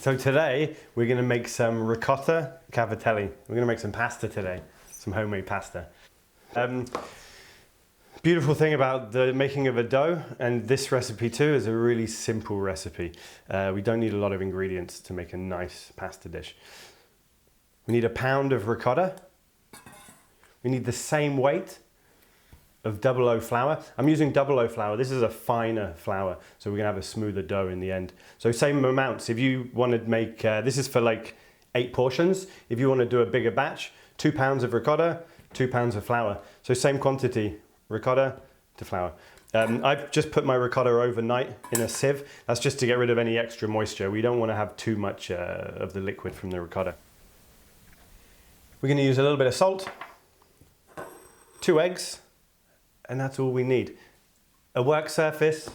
So today we're going to make some ricotta cavatelli. We're going to make some pasta today, some homemade pasta. Beautiful thing about the making of a dough, and this recipe too, is a really simple recipe. We don't need a lot of ingredients to make a nice pasta dish. We need a pound of ricotta. We need the same weight of 00 flour. I'm using 00 flour. This is a finer flour, so we're gonna have a smoother dough in the end. So same amounts. If you want to make, this is for like 8 portions. If you want to do a bigger batch, 2 pounds of ricotta, 2 pounds of flour. So same quantity, ricotta to flour. I've just put my ricotta overnight in a sieve. That's just to get rid of any extra moisture. We don't want to have too much of the liquid from the ricotta. We're gonna use a little bit of salt, 2 eggs, and that's all we need. A work surface,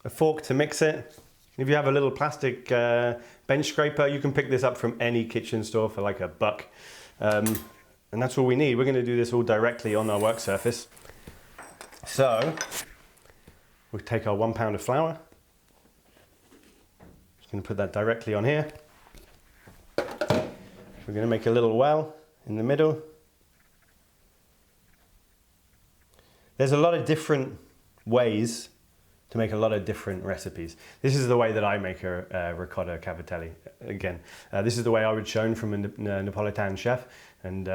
a fork to mix it. If you have a little plastic bench scraper, you can pick this up from any kitchen store for like $1. And that's all we need. We're going to do this all directly on our work surface. So we'll take our 1 pound of flour. Just going to put that directly on here. We're going to make a little well in the middle. There's a lot of different ways to make a lot of different recipes. This is the way that I make a ricotta cavatelli. Again, this is the way I was shown from a Napolitan chef, and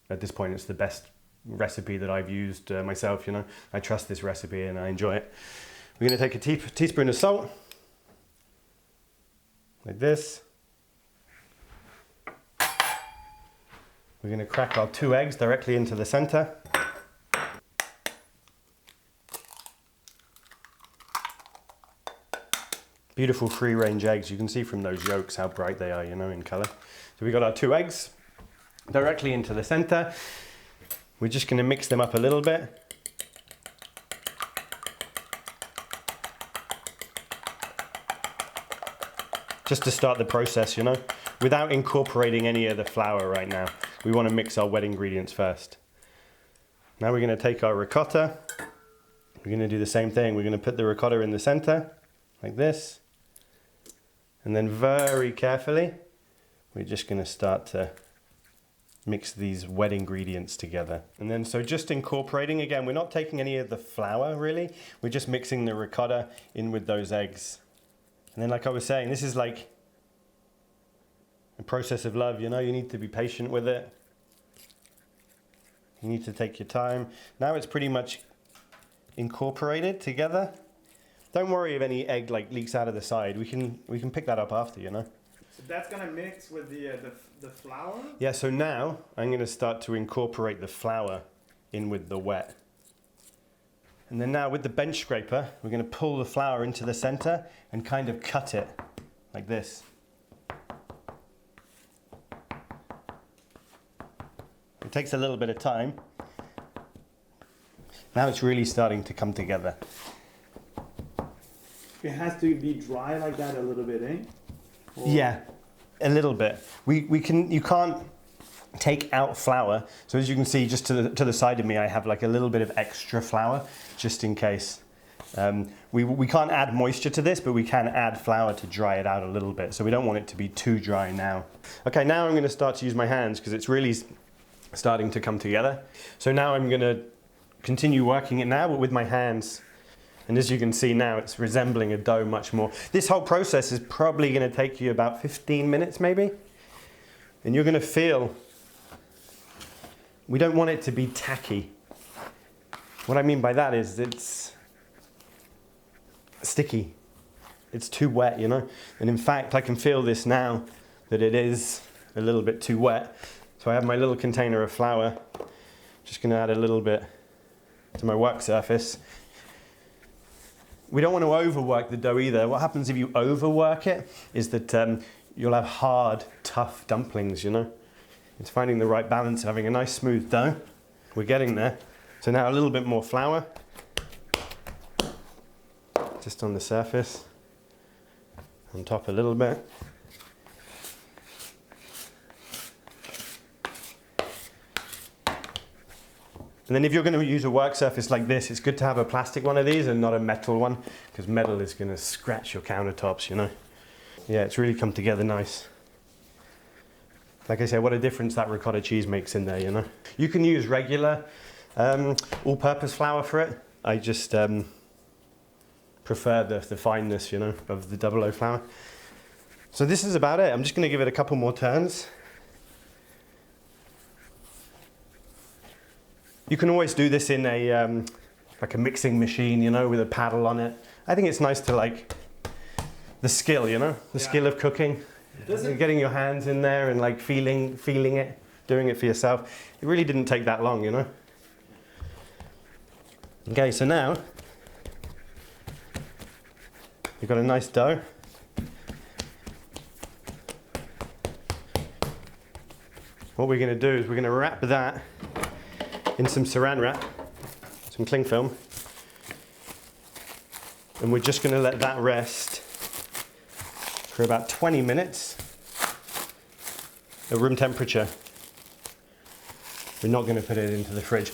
at this point it's the best recipe that I've used myself. You know, I trust this recipe and I enjoy it. We're going to take a teaspoon of salt, like this. We're going to crack our 2 eggs directly into the center. Beautiful free-range eggs. You can see from those yolks how bright they are, you know, in color. So we got our 2 eggs directly into the center. We're just going to mix them up a little bit. Just to start the process, you know, without incorporating any of the flour right now. We want to mix our wet ingredients first. Now we're going to take our ricotta. We're going to do the same thing. We're going to put the ricotta in the center, like this. And then very carefully, we're just going to start to mix these wet ingredients together. And then, so just incorporating, again, we're not taking any of the flour really, we're just mixing the ricotta in with those eggs. And then, like I was saying, this is like a process of love, you know, you need to be patient with it. You need to take your time. Now it's pretty much incorporated together. Don't worry if any egg like leaks out of the side. We can pick that up after, you know. So that's gonna mix with the flour? Yeah, so now I'm gonna start to incorporate the flour in with the wet. And then now with the bench scraper, we're gonna pull the flour into the center and kind of cut it like this. It takes a little bit of time. Now it's really starting to come together. It has to be dry like that a little bit, eh? Or... Yeah, a little bit. You can't take out flour. So as you can see, just to the side of me, I have like a little bit of extra flour, just in case. We can't add moisture to this, but we can add flour to dry it out a little bit. So we don't want it to be too dry now. Okay, now I'm going to start to use my hands because it's really starting to come together. So now I'm going to continue working it now, but with my hands. And as you can see now, it's resembling a dough much more. This whole process is probably going to take you about 15 minutes maybe. And you're going to feel, we don't want it to be tacky. What I mean by that is it's sticky. It's too wet, you know. And in fact, I can feel this now, that it is a little bit too wet. So I have my little container of flour. Just going to add a little bit to my work surface. We don't want to overwork the dough either. What happens if you overwork it is that you'll have hard, tough dumplings, you know. It's finding the right balance, having a nice smooth dough. We're getting there. So now a little bit more flour. Just on the surface. On top a little bit. And then if you're going to use a work surface like this, it's good to have a plastic one of these and not a metal one, because metal is going to scratch your countertops, you know. Yeah, it's really come together nice. Like I said, what a difference that ricotta cheese makes in there, you know. You can use regular all-purpose flour for it. I just prefer the fineness, you know, of the 00 flour. So this is about it. I'm just going to give it a couple more turns. You can always do this in a like a mixing machine, you know, with a paddle on it. I think it's nice to like the skill, you know, the skill of cooking. Getting your hands in there and like feeling it, doing it for yourself. It really didn't take that long, you know. Okay, so now you've got a nice dough. What we're going to do is we're going to wrap that in some saran wrap, some cling film, and we're just going to let that rest for about 20 minutes at room temperature. We're not going to put it into the fridge.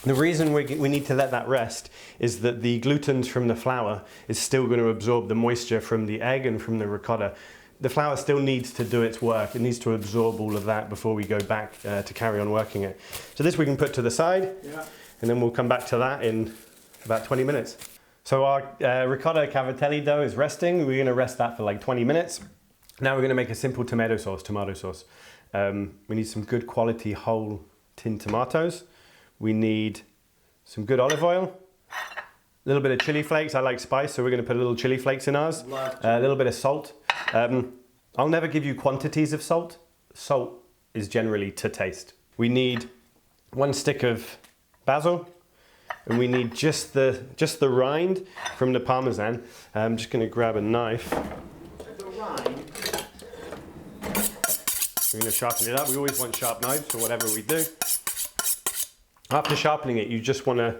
The reason we need to let that rest is that the gluten's from the flour is still going to absorb the moisture from the egg and from the ricotta. The flour still needs to do its work. It needs to absorb all of that before we go back to carry on working it. So this we can put to the side, and then we'll come back to that in about 20 minutes. So our ricotta cavatelli dough is resting. We're going to rest that for like 20 minutes. Now we're going to make a simple tomato sauce. We need some good quality whole tin tomatoes. We need some good olive oil, a little bit of chili flakes. I like spice, so we're going to put a little chili flakes in ours. A little bit of salt. I'll never give you quantities of salt. Salt is generally to taste. We need 1 stick of basil, and we need just the rind from the Parmesan. I'm just going to grab a knife. The rind. We're going to sharpen it up. We always want sharp knives for whatever we do. After sharpening it, you just want to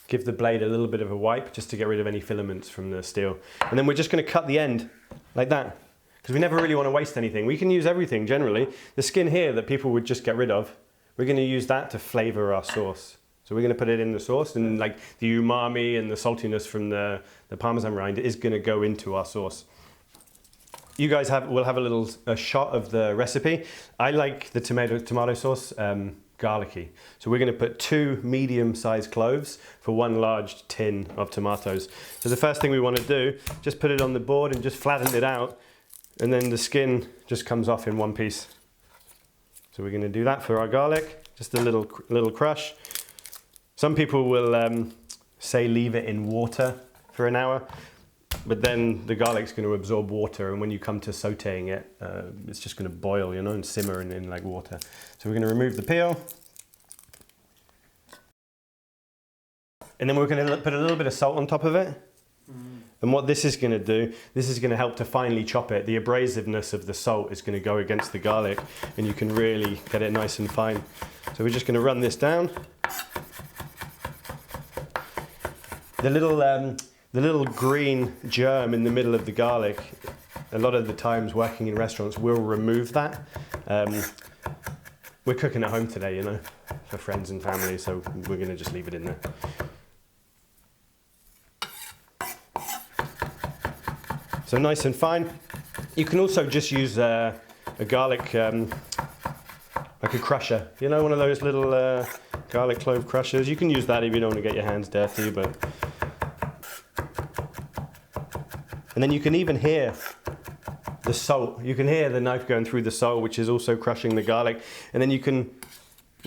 give the blade a little bit of a wipe just to get rid of any filaments from the steel. And then we're just going to cut the end like that, because we never really want to waste anything. We can use everything generally. The skin here that people would just get rid of, we're going to use that to flavor our sauce. So we're going to put it in the sauce, and like the umami and the saltiness from the Parmesan rind is going to go into our sauce. You guys will have a shot of the recipe. I like the tomato sauce garlicky. So we're going to put 2 medium-sized cloves for 1 large tin of tomatoes. So the first thing we want to do, just put it on the board and just flatten it out, and then the skin just comes off in one piece. So we're going to do that for our garlic, just a little crush. Some people will say leave it in water for an hour, but then the garlic's going to absorb water, and when you come to sauteing it, it's just going to boil, you know, and simmer in like water. So we're going to remove the peel. And then we're going to put a little bit of salt on top of it. And what this is going to do, this is going to help to finely chop it. The abrasiveness of the salt is going to go against the garlic, and you can really get it nice and fine. So we're just going to run this down. The little green germ in the middle of the garlic, a lot of the times working in restaurants, we'll remove that. We're cooking at home today, you know, for friends and family, so we're going to just leave it in there. So nice and fine. You can also just use a garlic, like a crusher, you know, one of those little garlic clove crushers. You can use that if you don't want to get your hands dirty, but... And then you can even hear the salt. You can hear the knife going through the salt, which is also crushing the garlic. And then you can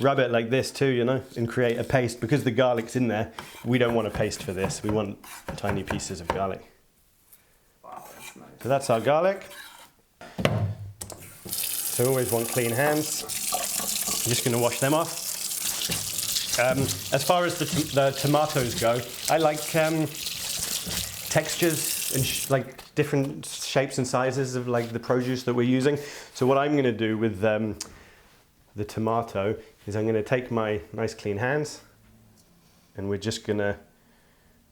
rub it like this too, you know, and create a paste. Because the garlic's in there, we don't want a paste for this. We want tiny pieces of garlic. Wow, that's nice. So that's our garlic. So we always want clean hands. I'm just going to wash them off. As far as the tomatoes go, I like textures and like different shapes and sizes of like the produce that we're using. So what I'm going to do with the tomato is I'm going to take my nice clean hands, and we're just going to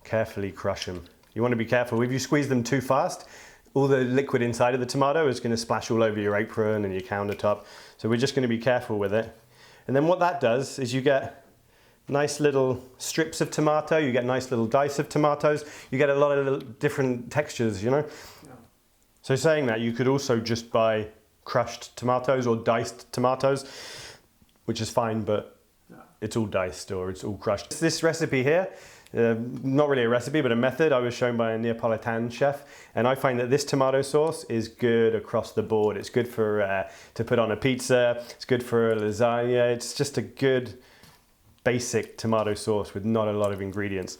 carefully crush them. You want to be careful. If you squeeze them too fast, all the liquid inside of the tomato is going to splash all over your apron and your countertop. So we're just going to be careful with it. And then what that does is you get nice little strips of tomato, you get nice little dice of tomatoes, you get a lot of little different textures, you know. Yeah. So saying that, you could also just buy crushed tomatoes or diced tomatoes, which is fine, but it's all diced or it's all crushed. This recipe here, not really a recipe, but a method I was shown by a Neapolitan chef, and I find that this tomato sauce is good across the board. It's good for to put on a pizza, it's good for a lasagna, it's just a good basic tomato sauce with not a lot of ingredients.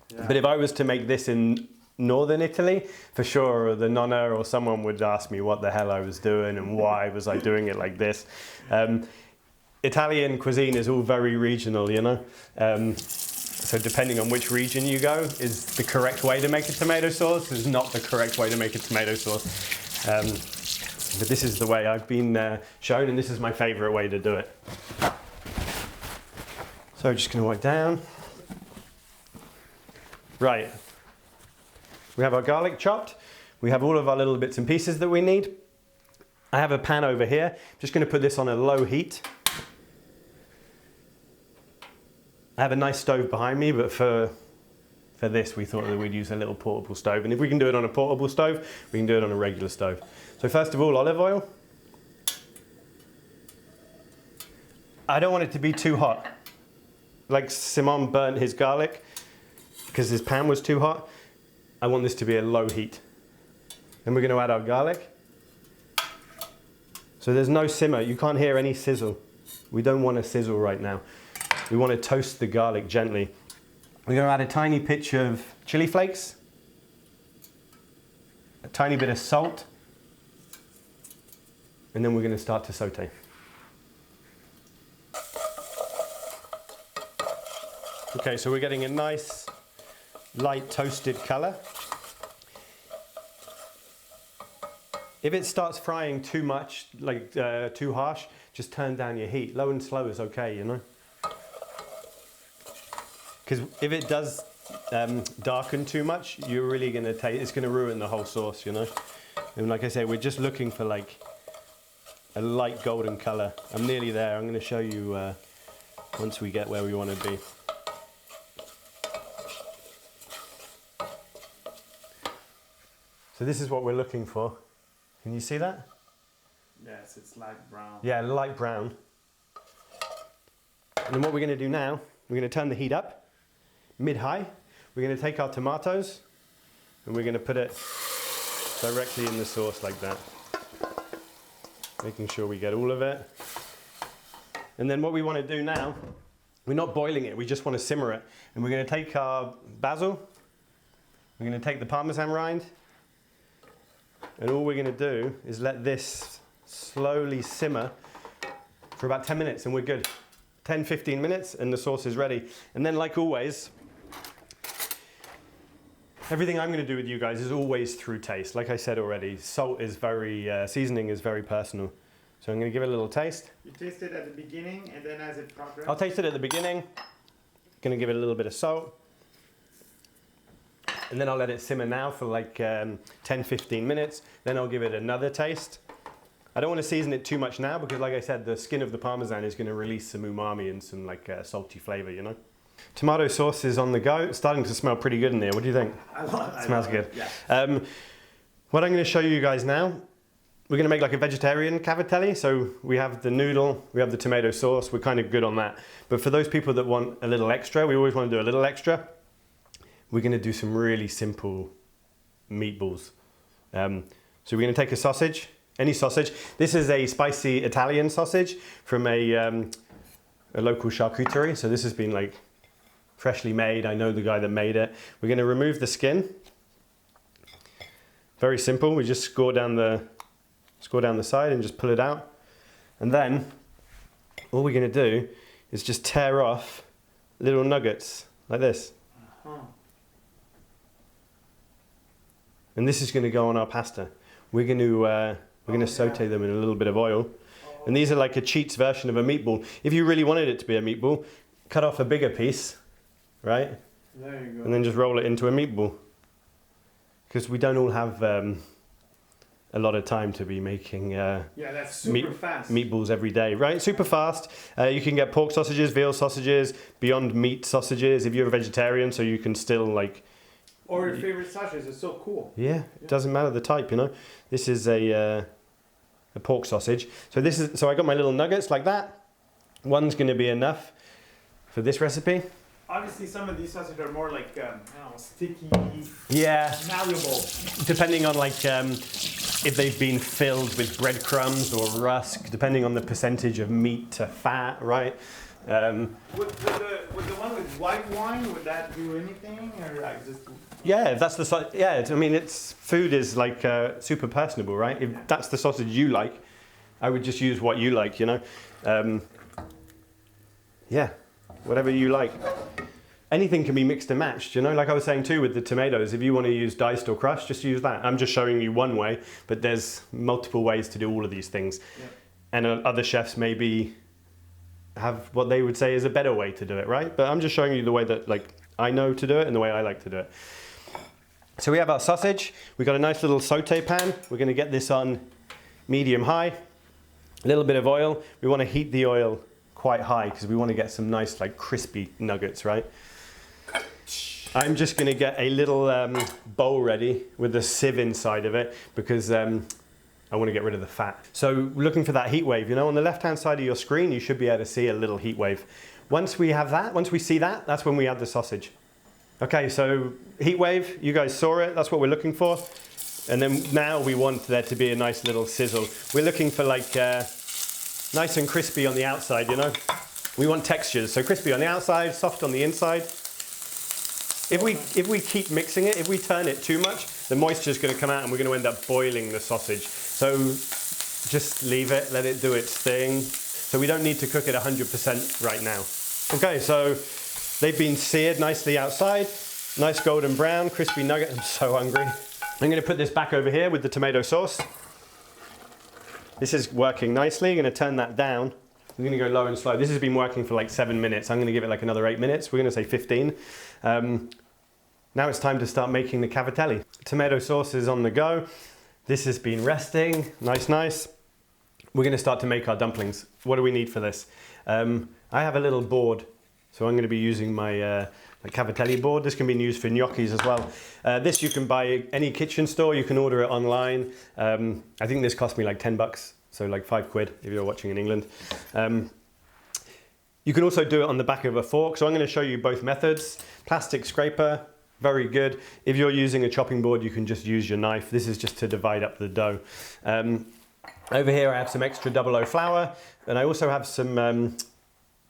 Yeah. But if I was to make this in northern Italy, for sure the nonna or someone would ask me what the hell I was doing and why was I doing it like this. Italian cuisine is all very regional, you know. So depending on which region you go, is the correct way to make a tomato sauce, is not the correct way to make a tomato sauce. But this is the way I've been shown, and this is my favorite way to do it. So just gonna wipe down. Right, we have our garlic chopped. We have all of our little bits and pieces that we need. I have a pan over here. I'm just gonna put this on a low heat. I have a nice stove behind me, but for this we thought that we'd use a little portable stove. And if we can do it on a portable stove, we can do it on a regular stove. So first of all, olive oil. I don't want it to be too hot. Like Simon burnt his garlic because his pan was too hot. I want this to be a low heat. Then we're going to add our garlic. So there's no simmer. You can't hear any sizzle. We don't want a sizzle right now. We want to toast the garlic gently. We're going to add a tiny pinch of chili flakes, a tiny bit of salt, and then we're going to start to saute. Okay, so we're getting a nice light toasted color. If it starts frying too much, like too harsh, just turn down your heat. Low and slow is okay, you know. Because if it does darken too much, you're really going to taste, it's going to ruin the whole sauce, you know. And like I say, we're just looking for like a light golden color. I'm nearly there. I'm going to show you once we get where we want to be. So this is what we're looking for. Can you see that? Yes, it's light brown. Yeah, light brown. And then what we're going to do now, we're going to turn the heat up. Mid-high. We're going to take our tomatoes and we're going to put it directly in the sauce like that. Making sure we get all of it. And then what we want to do now, we're not boiling it, we just want to simmer it. And we're going to take our basil, we're going to take the Parmesan rind, and all we're going to do is let this slowly simmer for about 10 minutes and we're good. 10-15 minutes and the sauce is ready. And then like always, everything I'm going to do with you guys is always through taste. Like I said already, salt is very, seasoning is very personal. So I'm going to give it a little taste. You taste it at the beginning and then as it progresses? I'll taste it at the beginning. Going to give it a little bit of salt. And then I'll let it simmer now for like 10-15 minutes. Then I'll give it another taste. I don't want to season it too much now because like I said, the skin of the Parmesan is going to release some umami and some like salty flavor, you know. Tomato sauce is on the go. It's starting to smell pretty good in there. What do you think? It smells good. Yeah. What I'm going to show you guys now, we're going to make like a vegetarian cavatelli. So we have the noodle, we have the tomato sauce. We're kind of good on that. But for those people that want a little extra, we always want to do a little extra. We're going to do some really simple meatballs. So we're going to take a sausage. Any sausage. This is a spicy Italian sausage from a local charcuterie. So this has been like freshly made. I know the guy that made it. We're going to remove the skin. Very simple. We just score down the side and just pull it out. And then all we're going to do is just tear off little nuggets like this. And this is going to go on our pasta. We're going to saute them in a little bit of oil. And these are like a cheats version of a meatball. If you really wanted it to be a meatball, cut off a bigger piece, right? There you go. And then just roll it into a meatball. Because we don't all have a lot of time to be making that's super fast. Meatballs every day, right? Super fast. You can get pork sausages, veal sausages, Beyond Meat sausages if you're a vegetarian, so you can still like Or your favorite sausages. It's so cool. Yeah, it doesn't matter the type, you know. This is a pork sausage. So I got my little nuggets like that. One's going to be enough for this recipe. Obviously, some of these sausages are more like, I don't know, sticky, Yeah, malleable. depending on like if they've been filled with breadcrumbs or rusk, depending on the percentage of meat to fat, right? With the one with white wine, would that do anything, or like just? Yeah, if that's the I mean, food is like super personable, right? If that's the sausage you like, I would just use what you like, you know. Yeah, whatever you like. Anything can be mixed and matched, you know. Like I was saying too with the tomatoes, if you want to use diced or crushed, just use that. I'm just showing you one way, but there's multiple ways to do all of these things. Yeah. And other chefs maybe have what they would say is a better way to do it, right? But I'm just showing you the way that like I know to do it and the way I like to do it. So we have our sausage. We've got a nice little saute pan. We're going to get this on medium high. A little bit of oil. We want to heat the oil quite high because we want to get some nice like crispy nuggets, right? I'm just going to get a little bowl ready with a sieve inside of it because I want to get rid of the fat. So looking for that heat wave, you know, on the left-hand side of your screen, you should be able to see a little heat wave. Once we have that, once we see that, that's when we add the sausage. Okay, so heat wave, you guys saw it, that's what we're looking for. And then now we want there to be a nice little sizzle. We're looking for like nice and crispy on the outside, you know. We want textures, so crispy on the outside, soft on the inside. If we keep mixing it, if we turn it too much, the moisture is going to come out and we're going to end up boiling the sausage. So just leave it, let it do its thing. So we don't need to cook it 100% right now. Okay, so they've been seared nicely outside. Nice golden brown, crispy nugget. I'm so hungry. I'm going to put this back over here with the tomato sauce. This is working nicely. I'm going to turn that down. I'm going to go low and slow. This has been working for like 7 minutes. I'm going to give it like another 8 minutes. We're going to say 15. Now it's time to start making the cavatelli. Tomato sauce is on the go. This has been resting. Nice, nice. We're going to start to make our dumplings. What do we need for this? I have a little board. So I'm going to be using my cavatelli board. This can be used for gnocchis as well. This you can buy any kitchen store. You can order it online. I think this cost me like 10 bucks. So like £5 if you're watching in England. You can also do it on the back of a fork. So I'm going to show you both methods. Plastic scraper, very good. If you're using a chopping board, you can just use your knife. This is just to divide up the dough. Over here I have some extra 00 flour, and I also have some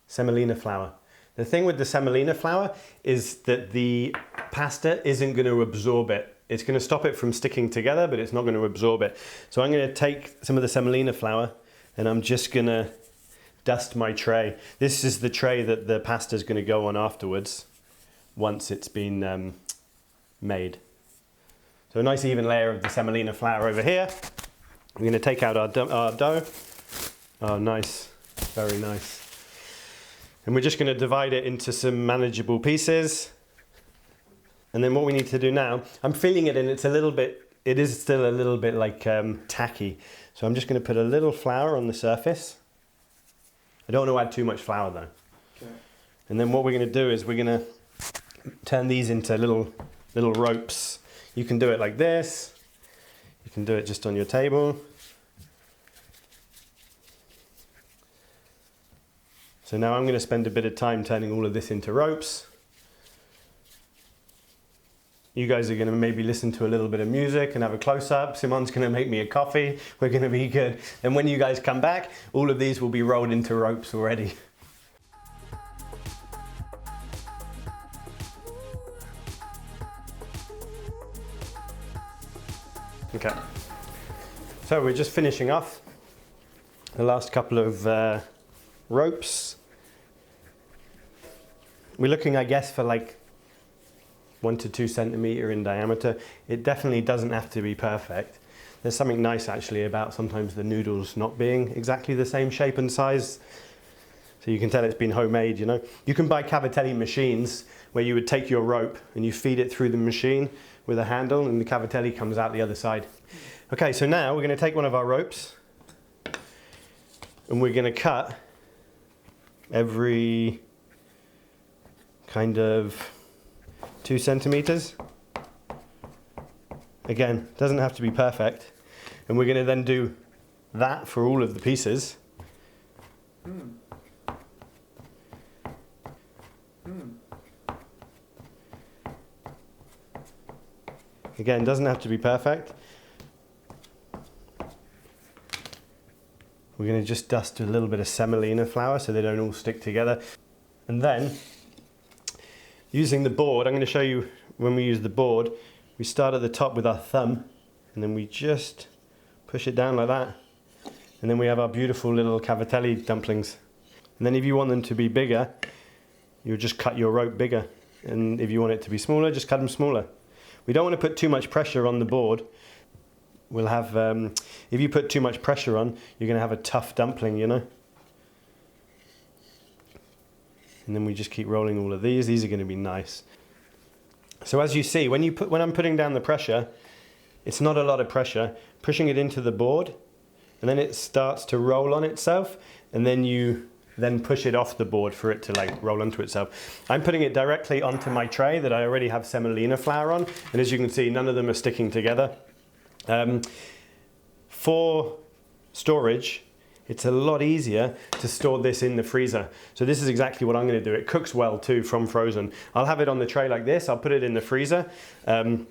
semolina flour. The thing with the semolina flour is that the pasta isn't going to absorb it. It's going to stop it from sticking together, but it's not going to absorb it. So I'm going to take some of the semolina flour and I'm just going to dust my tray. This is the tray that the pasta is going to go on afterwards once it's been made. So a nice even layer of the semolina flour over here. I'm going to take out our dough. Oh, nice. Very nice. And we're just going to divide it into some manageable pieces. And then what we need to do now, I'm feeling it and it's a little bit, it is still a little bit like tacky. So I'm just going to put a little flour on the surface. I don't want to add too much flour though. Okay. And then what we're going to do is we're going to turn these into little ropes. You can do it like this. You can do it just on your table. So now I'm going to spend a bit of time turning all of this into ropes. You guys are going to maybe listen to a little bit of music and have a close-up. Simon's going to make me a coffee. We're going to be good. And when you guys come back, all of these will be rolled into ropes already. Okay. So we're just finishing off the last couple of ropes. We're looking, I guess, for like 1 to 2 centimeter in diameter. It definitely doesn't have to be perfect. There's something nice actually about sometimes the noodles not being exactly the same shape and size. So you can tell it's been homemade, you know. You can buy cavatelli machines where you would take your rope and you feed it through the machine with a handle and the cavatelli comes out the other side. Okay, so now we're going to take one of our ropes and we're going to cut every kind of 2 centimeters. Again, doesn't have to be perfect. And we're going to then do that for all of the pieces. Again, doesn't have to be perfect. We're going to just dust a little bit of semolina flour so they don't all stick together. And then, using the board, I'm going to show you when we use the board, we start at the top with our thumb, and then we just push it down like that. And then we have our beautiful little cavatelli dumplings. And then if you want them to be bigger, you'll just cut your rope bigger. And if you want it to be smaller, just cut them smaller. We don't want to put too much pressure on the board. We'll have, if you put too much pressure on, you're going to have a tough dumpling, you know. And then we just keep rolling all of these. These are going to be nice. So as you see, when I'm putting down the pressure, it's not a lot of pressure. Pushing it into the board, and then it starts to roll on itself, and then you push it off the board for it to like roll onto itself. I'm putting it directly onto my tray that I already have semolina flour on, and as you can see, none of them are sticking together. For storage, it's a lot easier to store this in the freezer. So this is exactly what I'm going to do. It cooks well too from frozen. I'll have it on the tray like this. I'll put it in the freezer, and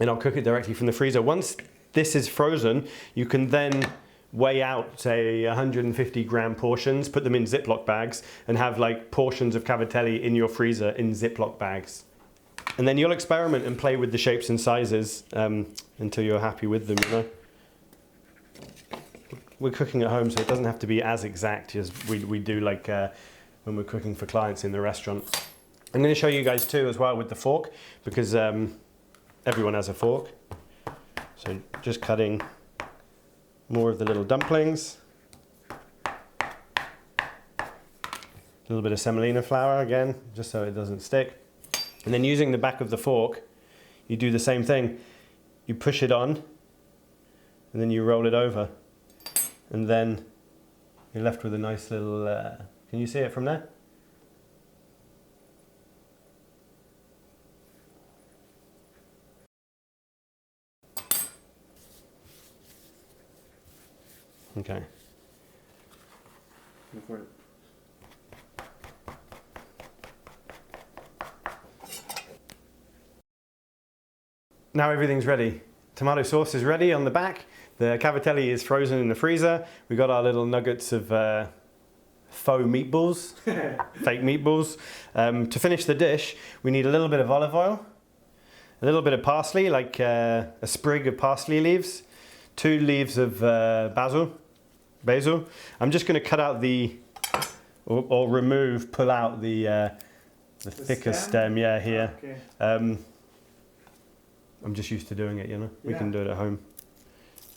I'll cook it directly from the freezer. Once this is frozen, you can then weigh out, say, 150 gram portions, put them in Ziploc bags, and have like portions of cavatelli in your freezer in Ziploc bags. And then you'll experiment and play with the shapes and sizes until you're happy with them, you know. We're cooking at home, so it doesn't have to be as exact as we do like when we're cooking for clients in the restaurant. I'm going to show you guys too as well with the fork, because everyone has a fork. So just cutting more of the little dumplings. A little bit of semolina flour again, just so it doesn't stick. And then using the back of the fork, you do the same thing. You push it on, and then you roll it over. And then you're left with a nice little, can you see it from there? Okay. Go for it. Now everything's ready. Tomato sauce is ready on the back. The cavatelli is frozen in the freezer. We got our little nuggets of faux meatballs, fake meatballs. To finish the dish, we need a little bit of olive oil, a little bit of parsley, like a sprig of parsley leaves, 2 leaves of basil. I'm just going to cut out or remove, pull out the thicker stem, yeah, here. Okay. I'm just used to doing it, you know. We can do it at home.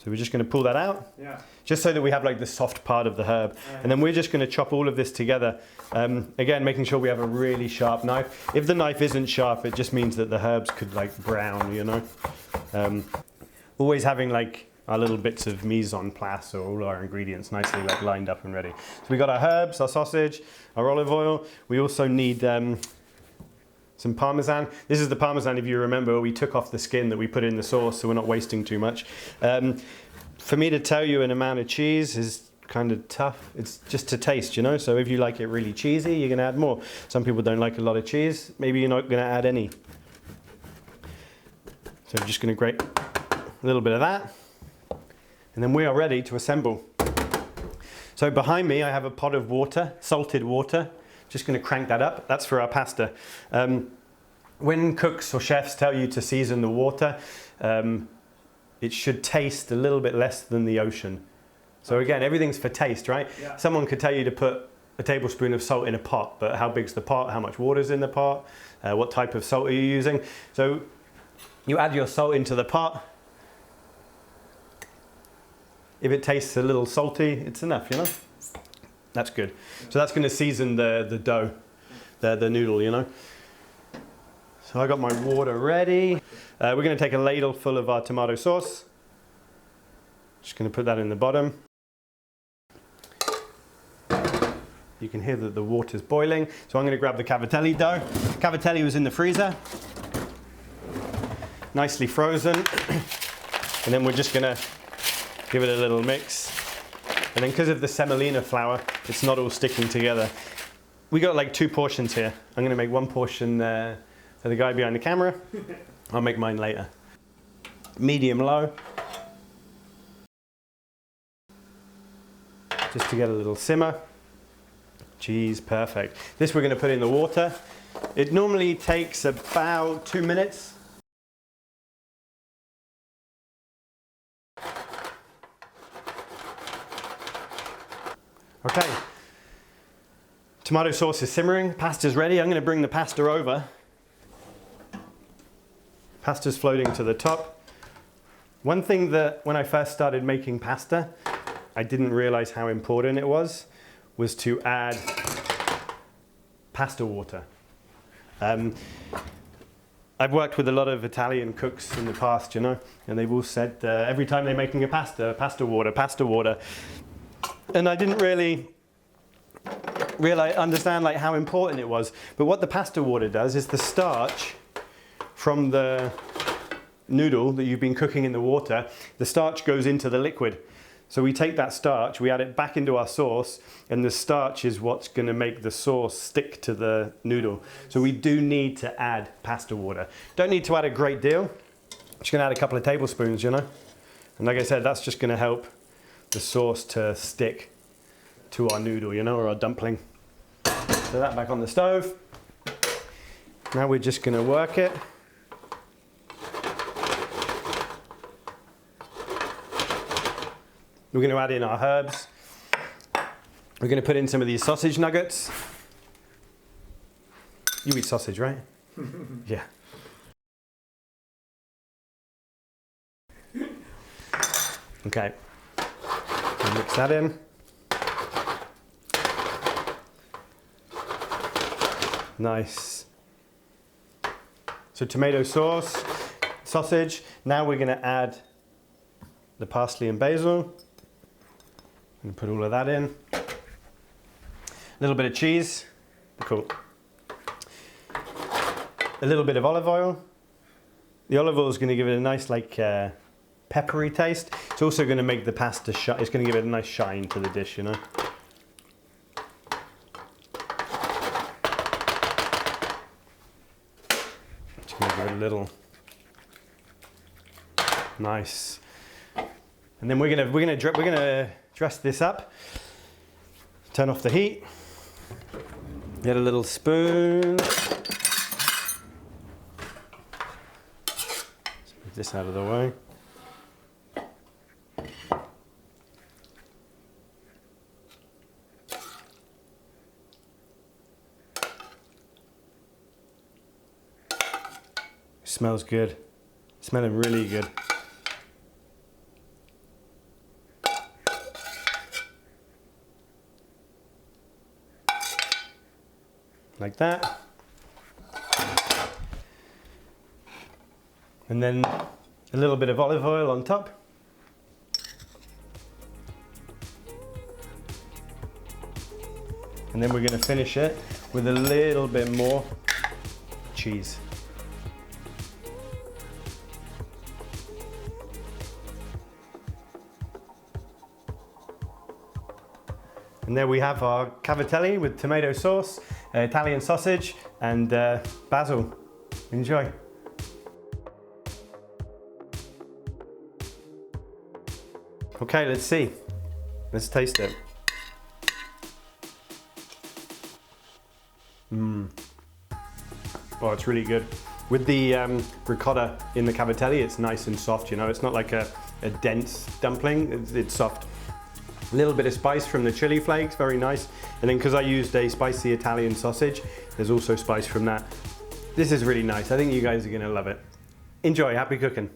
So we're just going to pull that out, just so that we have like the soft part of the herb. And then we're just going to chop all of this together. Again, making sure we have a really sharp knife. If the knife isn't sharp, it just means that the herbs could like brown, you know. Always having like our little bits of mise en place, or all our ingredients nicely like lined up and ready. So we got our herbs, our sausage, our olive oil. We also need some Parmesan. This is the Parmesan, if you remember, we took off the skin that we put in the sauce, so we're not wasting too much. For me to tell you an amount of cheese is kind of tough. It's just to taste, you know, so if you like it really cheesy, you're gonna add more. Some people don't like a lot of cheese. Maybe you're not gonna add any. So I'm just gonna grate a little bit of that. And then we are ready to assemble. So behind me, I have a pot of water, salted water. Just going to crank that up. That's for our pasta. When cooks or chefs tell you to season the water, it should taste a little bit less than the ocean. So again, everything's for taste, right? Yeah. Someone could tell you to put a tablespoon of salt in a pot, but how big's the pot? How much water's in the pot? What type of salt are you using? So you add your salt into the pot. If it tastes a little salty, it's enough, you know? That's good. So that's going to season the dough, the noodle, you know. So I got my water ready. We're going to take a ladle full of our tomato sauce. Just going to put that in the bottom. You can hear that the water's boiling. So I'm going to grab the cavatelli dough. Cavatelli was in the freezer. nicely frozen. And then we're just gonna give it a little mix. And then because of the semolina flour, it's not all sticking together. We got like 2 portions here. I'm gonna make 1 portion for the guy behind the camera. I'll make mine later. Medium low. Just to get a little simmer. Cheese, perfect. This we're gonna put in the water. It normally takes about 2 minutes. Okay, tomato sauce is simmering, pasta's ready. I'm gonna bring the pasta over. Pasta's floating to the top. One thing that when I first started making pasta, I didn't realize how important it was to add pasta water. I've worked with a lot of Italian cooks in the past, you know, and they've all said every time they're making a pasta water, pasta water. And I didn't really understand like how important it was. But what the pasta water does is the starch from the noodle that you've been cooking in the water, the starch goes into the liquid. So we take that starch, we add it back into our sauce, and the starch is what's going to make the sauce stick to the noodle. So we do need to add pasta water. Don't need to add a great deal. Just going to add a couple of tablespoons, you know. And like I said, that's just going to help the sauce to stick to our noodle, you know, or our dumpling. So that back on the stove. Now we're just going to work it. We're going to add in our herbs. We're going to put in some of these sausage nuggets. You eat sausage, right? Yeah. Okay. We'll mix that in. Nice. So tomato sauce, sausage. Now we're going to add the parsley and basil. And put all of that in. A little bit of cheese. Cool. A little bit of olive oil. The olive oil is going to give it a nice like peppery taste. It's also going to make the pasta shine. It's going to give it a nice shine to the dish, you know. Just going to give it a little nice. And then we're gonna dress this up. Turn off the heat. Get a little spoon. Let's move this out of the way. Smells good. Smelling really good. Like that. And then a little bit of olive oil on top. And then we're going to finish it with a little bit more cheese. And there we have our cavatelli with tomato sauce, Italian sausage, and basil. Enjoy. Okay, let's see. Let's taste it. Oh, it's really good. With the ricotta in the cavatelli, it's nice and soft, you know. It's not like a dense dumpling, it's soft. A little bit of spice from the chili flakes, very nice. And then because I used a spicy Italian sausage, there's also spice from that. This is really nice. I think you guys are gonna love it. Enjoy, happy cooking.